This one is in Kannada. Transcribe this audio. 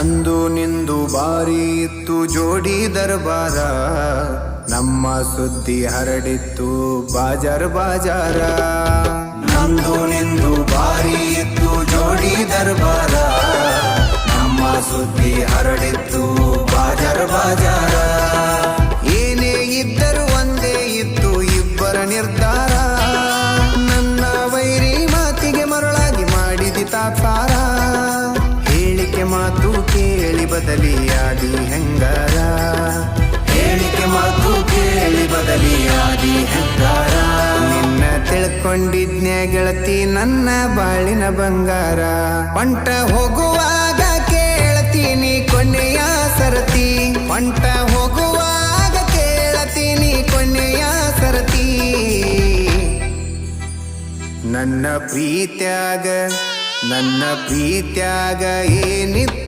ನಂದು ನಿಂದು ಬಾರಿ ಇತ್ತು ಜೋಡಿ ದರ್ಬಾರ, ನಮ್ಮ ಸುದ್ದಿ ಹರಡಿತ್ತು ಬಾಜಾರ್ ಬಾಜಾರ. ನಂದು ನಿಂದು ಬಾರಿ ಇತ್ತು ಜೋಡಿ ದರ್ಬಾರ, ನಮ್ಮ ಸುದ್ದಿ ಹರಡಿತ್ತು ಬಾಜಾರ್ ಬಾಜಾರ. ಏನೇ ಇದ್ದರೂ ಒಂದೇ ಇತ್ತು ಇಬ್ಬರ ನಿರ್ಧಾರ, ನನ್ನ ವೈರಿ ಮಾತಿಗೆ ಮರಳಾಗಿ ಮಾಡಿದಿ ತಾತ್ಸಾರ. ಹೇಳಿಕೆ ಮಾತು ಕೇಳಿ ಬದಲಿಯಾದಿ ಹೆಂಗಾರ, ಹೇಳಿಕೆ ಮಾತು ಕೇಳಿ ಬದಲಿಯಾದಿ ಹೆಂಗಾರ. ನಿನ್ನ ತಿಳ್ಕೊಂಡಿದ್ನ್ಯ ಗೆಳತಿ ನನ್ನ ಬಾಳಿನ ಬಂಗಾರ, ಹೊಂಟ ಹೋಗುವಾಗ ಕೇಳ್ತೀನಿ ಕೊನೆಯ ಸರತಿ, ಹೊಂಟ ಹೋಗುವಾಗ ಕೇಳ್ತೀನಿ ಕೊನೆಯ ಸರತಿ. ನನ್ನ ಪ್ರೀತ್ಯಾಗ ಏನಿತ್ತು